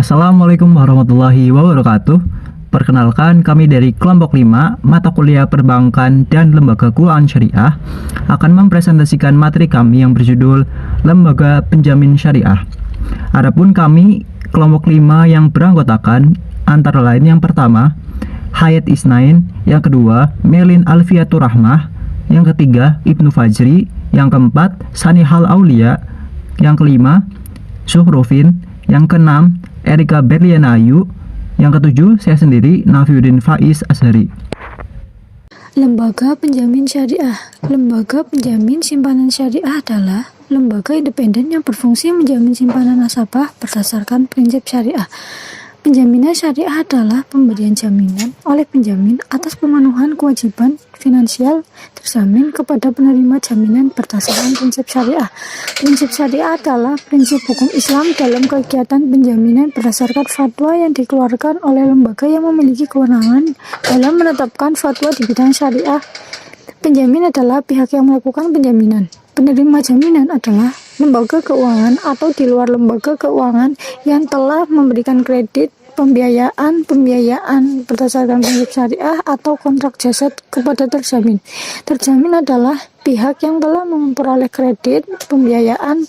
Assalamualaikum warahmatullahi wabarakatuh. Perkenalkan, kami dari kelompok 5 mata kuliah perbankan dan lembaga keuangan syariah akan mempresentasikan materi kami yang berjudul Lembaga Penjamin Syariah. Adapun kami kelompok 5 yang beranggotakan antara lain yang pertama Hayat Isnain, yang kedua Melin Alfiatur Rahmah, yang ketiga Ibnu Fajri, yang keempat Sanihal Aulia, yang kelima Zuhrufin, yang keenam Erika Berliana Ayu, yang ketujuh saya sendiri Nafiuddin Faiz Azhari. Lembaga Penjamin Syariah. Lembaga Penjamin Simpanan Syariah adalah lembaga independen yang berfungsi menjamin simpanan nasabah berdasarkan prinsip syariah. Penjaminan syariah adalah pemberian jaminan oleh penjamin atas pemenuhan kewajiban finansial terjamin kepada penerima jaminan berdasarkan prinsip syariah. Prinsip syariah adalah prinsip hukum Islam dalam kegiatan penjaminan berdasarkan fatwa yang dikeluarkan oleh lembaga yang memiliki kewenangan dalam menetapkan fatwa di bidang syariah. Penjamin adalah pihak yang melakukan penjaminan. Penerima jaminan adalah lembaga keuangan atau di luar lembaga keuangan yang telah memberikan kredit, pembiayaan berdasarkan prinsip syariah atau kontrak jasa kepada terjamin. Terjamin adalah pihak yang telah memperoleh kredit, pembiayaan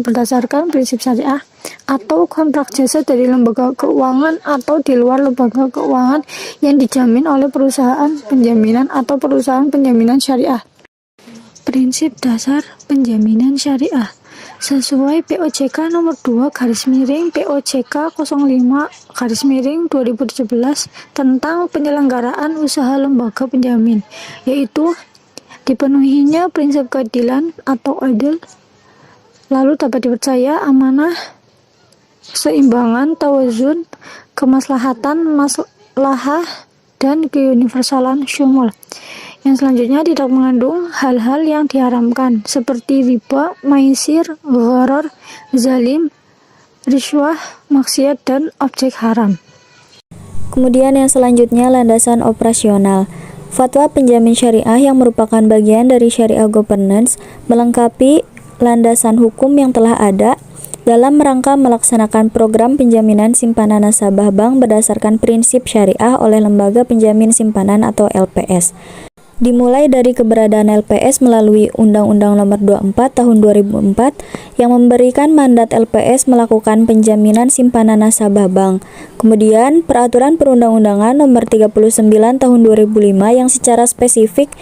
berdasarkan prinsip syariah atau kontrak jasa dari lembaga keuangan atau di luar lembaga keuangan yang dijamin oleh perusahaan penjaminan atau perusahaan penjaminan syariah. Prinsip dasar penjaminan syariah sesuai POJK nomor 2 POJK 05 2017 tentang penyelenggaraan usaha lembaga penjamin, yaitu dipenuhinya prinsip keadilan atau adil, lalu dapat dipercaya, amanah, seimbangan, tawazun, kemaslahatan, maslahah, dan keuniversalan syumul. Yang selanjutnya tidak mengandung hal-hal yang diharamkan seperti riba, maisir, gharar, zalim, riswah, maksiat, dan objek haram. Kemudian yang selanjutnya landasan operasional. Fatwa penjamin syariah yang merupakan bagian dari syariah governance melengkapi landasan hukum yang telah ada dalam rangka melaksanakan program penjaminan simpanan nasabah bank berdasarkan prinsip syariah oleh lembaga penjamin simpanan atau LPS. Dimulai dari keberadaan LPS melalui Undang-Undang Nomor 24 Tahun 2004 yang memberikan mandat LPS melakukan penjaminan simpanan nasabah bank. Kemudian Peraturan Perundang-undangan Nomor 39 Tahun 2005 yang secara spesifik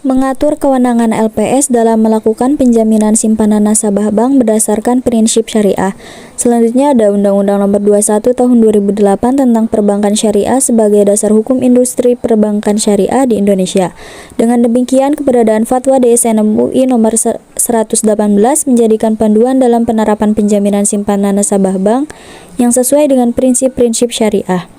mengatur kewenangan LPS dalam melakukan penjaminan simpanan nasabah bank berdasarkan prinsip syariah. Selanjutnya ada Undang-Undang Nomor 21 Tahun 2008 tentang perbankan syariah sebagai dasar hukum industri perbankan syariah di Indonesia. Dengan demikian, keberadaan fatwa DSN MUI Nomor 118 menjadikan panduan dalam penerapan penjaminan simpanan nasabah bank yang sesuai dengan prinsip-prinsip syariah.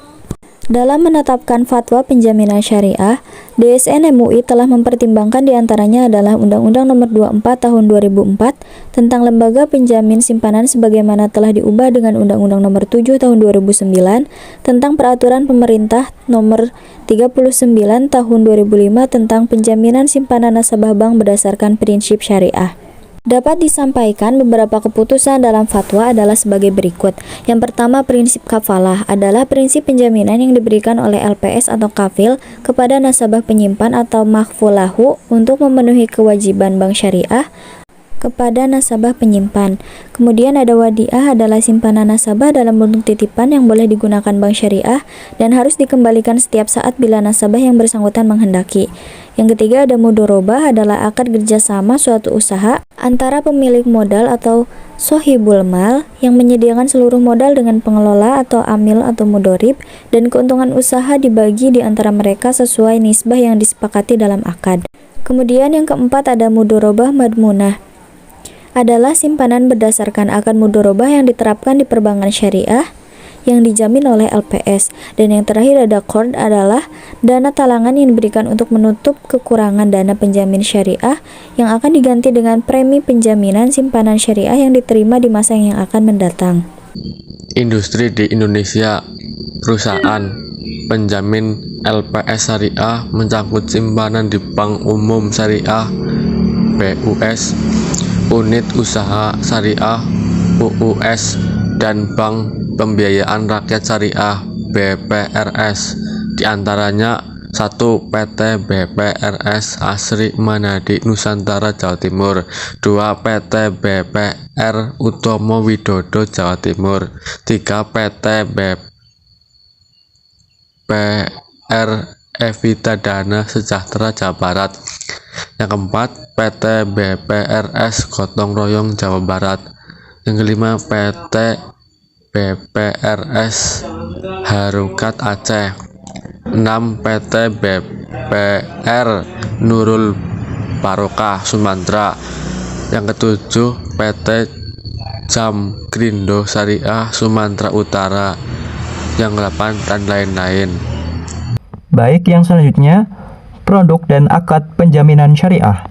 Dalam menetapkan fatwa penjaminan syariah, DSN MUI telah mempertimbangkan diantaranya adalah Undang-Undang Nomor 24 Tahun 2004 tentang lembaga penjamin simpanan sebagaimana telah diubah dengan Undang-Undang Nomor 7 Tahun 2009 tentang Peraturan Pemerintah Nomor 39 Tahun 2005 tentang penjaminan simpanan nasabah bank berdasarkan prinsip syariah. Dapat disampaikan beberapa keputusan dalam fatwa adalah sebagai berikut. Yang pertama, prinsip kafalah adalah prinsip penjaminan yang diberikan oleh LPS atau kafil kepada nasabah penyimpan atau makhfulahu untuk memenuhi kewajiban bank syariah kepada nasabah penyimpan. Kemudian ada wadiah adalah simpanan nasabah dalam bentuk titipan yang boleh digunakan bank syariah dan harus dikembalikan setiap saat bila nasabah yang bersangkutan menghendaki. Yang ketiga ada mudorobah adalah akad kerjasama suatu usaha antara pemilik modal atau sohibul mal yang menyediakan seluruh modal dengan pengelola atau amil atau mudorib dan keuntungan usaha dibagi di antara mereka sesuai nisbah yang disepakati dalam akad. Kemudian yang keempat ada mudorobah madmunah adalah simpanan berdasarkan akad mudorobah yang diterapkan di perbankan syariah yang dijamin oleh LPS. Dan yang terakhir ada qard adalah dana talangan yang diberikan untuk menutup kekurangan dana penjamin syariah yang akan diganti dengan premi penjaminan simpanan syariah yang diterima di masa yang akan mendatang. Industri di Indonesia. Perusahaan penjamin LPS syariah mencakup simpanan di Bank Umum Syariah (BUS), unit usaha syariah (UUS), dan bank pembiayaan rakyat syariah BPRS, diantaranya 1. PT BPRS Asri Manadi Nusantara Jawa Timur, 2. PT BPR Utomo Widodo Jawa Timur, 3. PT BPR Evita Dana Sejahtera Jawa Barat. Yang keempat, PT BPRS Gotong Royong Jawa Barat. Yang kelima, PT BPRS Harukat Aceh. 6. PT BPR Nurul Barokah Sumatera. Yang ketujuh, PT Jamkrindo Syariah Sumatera Utara. Yang ke-8 dan lain-lain. Baik, yang selanjutnya, produk dan akad penjaminan syariah.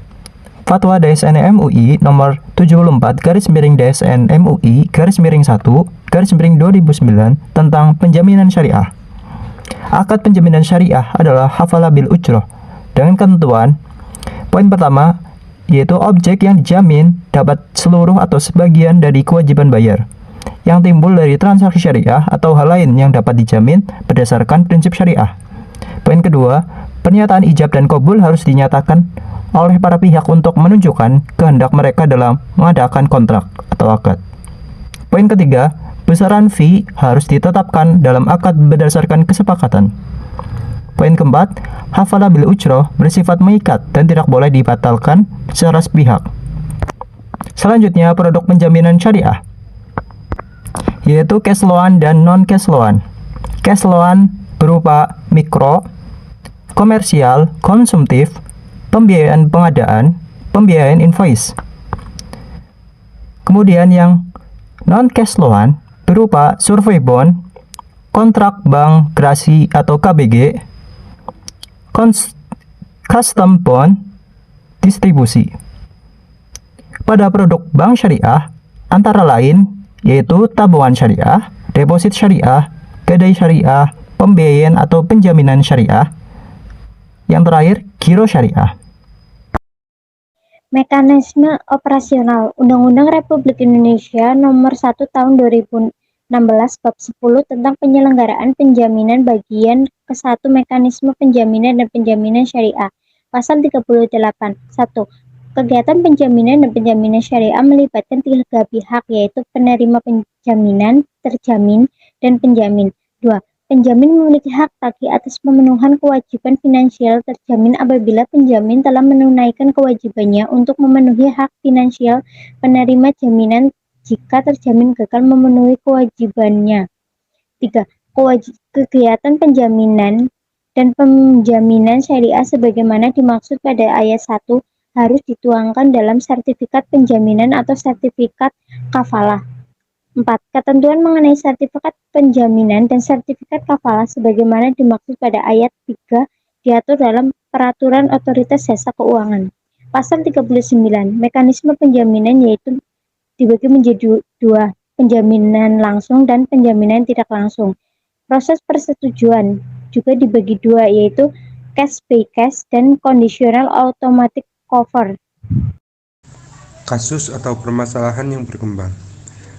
Fatwa DSN MUI nomor 74/DSN MUI /1/2009 tentang penjaminan syariah. Akad penjaminan syariah adalah hafalah bil ujroh dengan ketentuan. Poin pertama, yaitu objek yang dijamin dapat seluruh atau sebagian dari kewajiban bayar yang timbul dari transaksi syariah atau hal lain yang dapat dijamin berdasarkan prinsip syariah. Poin kedua, pernyataan ijab dan qabul harus dinyatakan oleh para pihak untuk menunjukkan kehendak mereka dalam mengadakan kontrak atau akad. Poin ketiga, besaran fee harus ditetapkan dalam akad berdasarkan kesepakatan. Poin keempat, hafalah bil ujroh bersifat mengikat dan tidak boleh dibatalkan secara sepihak. Selanjutnya, produk penjaminan syariah, yaitu cash loan dan non-cash loan. Cash loan berupa mikro, komersial, konsumtif, pembiayaan pengadaan, pembiayaan invoice. Kemudian yang non-cash loan berupa survei bond, kontrak bank grasi atau KBG, custom bond, distribusi. Pada produk bank syariah, antara lain yaitu tabungan syariah, deposit syariah, gadai syariah, pembiayaan atau penjaminan syariah. Yang terakhir, giro syariah. Mekanisme operasional Undang-Undang Republik Indonesia Nomor 1 Tahun 2016 Bab 10 tentang penyelenggaraan penjaminan bagian ke-1 Mekanisme penjaminan dan penjaminan syariah. Pasal 38. 1. Kegiatan penjaminan dan penjaminan syariah melibatkan 3 pihak, yaitu penerima penjaminan, terjamin, dan penjamin. 2. Penjamin memiliki hak tagih atas pemenuhan kewajiban finansial terjamin apabila penjamin telah menunaikan kewajibannya untuk memenuhi hak finansial penerima jaminan jika terjamin gagal memenuhi kewajibannya. 3. Kegiatan penjaminan dan penjaminan syariah sebagaimana dimaksud pada ayat 1 harus dituangkan dalam sertifikat penjaminan atau sertifikat kafalah. 4. Ketentuan mengenai sertifikat penjaminan dan sertifikat kafalah sebagaimana dimaksud pada ayat 3 diatur dalam Peraturan Otoritas Jasa Keuangan. Pasal 39. Mekanisme penjaminan yaitu dibagi menjadi 2, penjaminan langsung dan penjaminan tidak langsung. Proses persetujuan juga dibagi 2, yaitu cash by cash dan conditional automatic cover. Kasus atau permasalahan yang berkembang.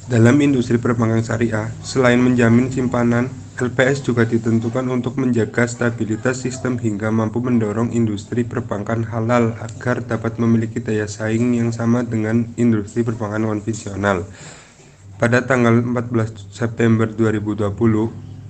Dalam industri perbankan syariah, selain menjamin simpanan, LPS juga ditentukan untuk menjaga stabilitas sistem hingga mampu mendorong industri perbankan halal agar dapat memiliki daya saing yang sama dengan industri perbankan konvensional. Pada tanggal 14 September 2020,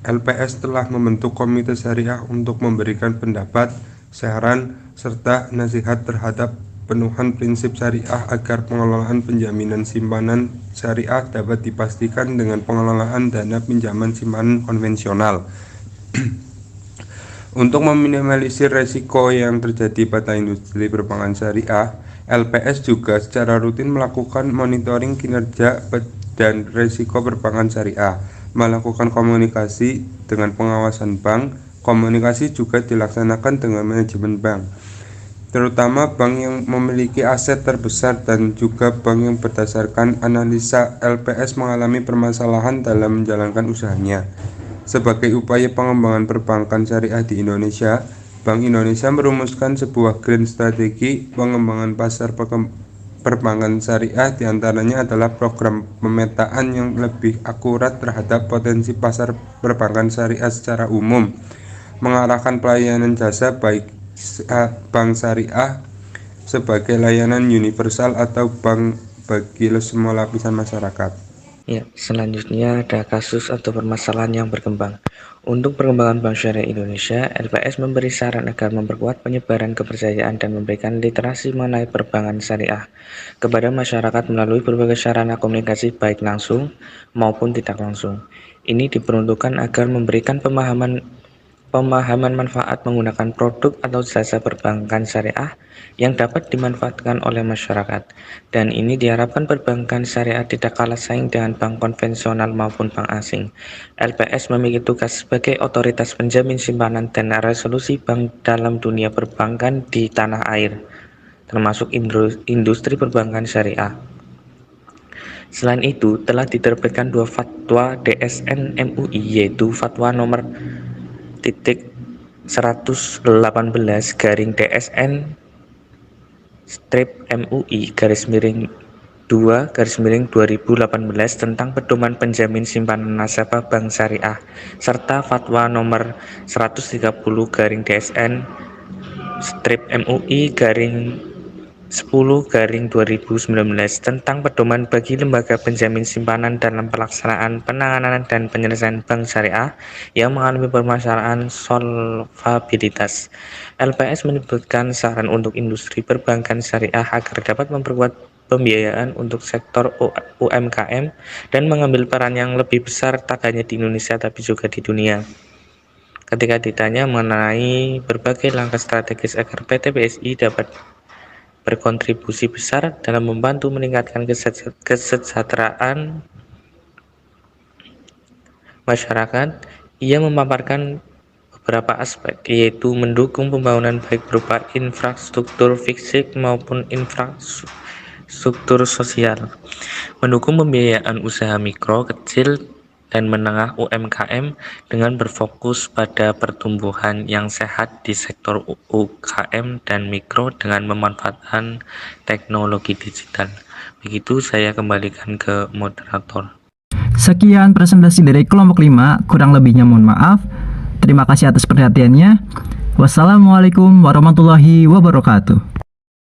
LPS telah membentuk Komite Syariah untuk memberikan pendapat, saran, serta nasihat terhadap penuhan prinsip syariah agar pengelolaan penjaminan simpanan syariah dapat dipastikan dengan pengelolaan dana pinjaman simpanan konvensional. Untuk meminimalisir resiko yang terjadi pada industri perbankan syariah, LPS juga secara rutin melakukan monitoring kinerja dan resiko perbankan syariah, melakukan komunikasi dengan pengawasan bank. Komunikasi juga dilaksanakan dengan manajemen bank, terutama bank yang memiliki aset terbesar, dan juga bank yang berdasarkan analisa LPS mengalami permasalahan dalam menjalankan usahanya. Sebagai upaya pengembangan perbankan syariah di Indonesia, Bank Indonesia merumuskan sebuah grand strategi pengembangan pasar perbankan syariah diantaranya adalah program pemetaan yang lebih akurat terhadap potensi pasar perbankan syariah secara umum, mengarahkan pelayanan jasa baik bank syariah sebagai layanan universal atau bank bagi semua lapisan masyarakat. Ya, selanjutnya ada kasus atau permasalahan yang berkembang. Untuk perkembangan Bank Syariah Indonesia, LPS memberi saran agar memperkuat penyebaran kepercayaan dan memberikan literasi mengenai perbankan syariah kepada masyarakat melalui berbagai sarana komunikasi baik langsung maupun tidak langsung. Ini diperuntukkan agar memberikan pemahaman manfaat menggunakan produk atau jasa perbankan syariah yang dapat dimanfaatkan oleh masyarakat, dan ini diharapkan perbankan syariah tidak kalah saing dengan bank konvensional maupun bank asing. LPS memiliki tugas sebagai otoritas penjamin simpanan dan resolusi bank dalam dunia perbankan di tanah air, termasuk industri perbankan syariah. Selain itu, telah diterbitkan 2 fatwa DSN MUI, yaitu Fatwa nomor 118 garing DSN MUI /2 2018 tentang pedoman penjamin simpanan nasabah bank syariah, serta Fatwa nomor 130 garing DSN MUI /10/2019 tentang pedoman bagi lembaga penjamin simpanan dalam pelaksanaan penanganan dan penyelesaian bank syariah yang mengalami permasalahan solvabilitas. LPS menyebutkan saran untuk industri perbankan syariah agar dapat memperkuat pembiayaan untuk sektor UMKM dan mengambil peran yang lebih besar tak hanya di Indonesia tapi juga di dunia. Ketika ditanya mengenai berbagai langkah strategis agar PT BSI dapat berkontribusi besar dalam membantu meningkatkan kesejahteraan masyarakat, ia memaparkan beberapa aspek, yaitu mendukung pembangunan baik berupa infrastruktur fisik maupun infrastruktur sosial, mendukung pembiayaan usaha mikro, kecil, dan menengah UMKM dengan berfokus pada pertumbuhan yang sehat di sektor UKM dan mikro dengan memanfaatkan teknologi digital. Begitu, saya kembalikan ke moderator. Sekian presentasi dari kelompok 5, kurang lebihnya mohon maaf. Terima kasih atas perhatiannya. Wassalamualaikum warahmatullahi wabarakatuh.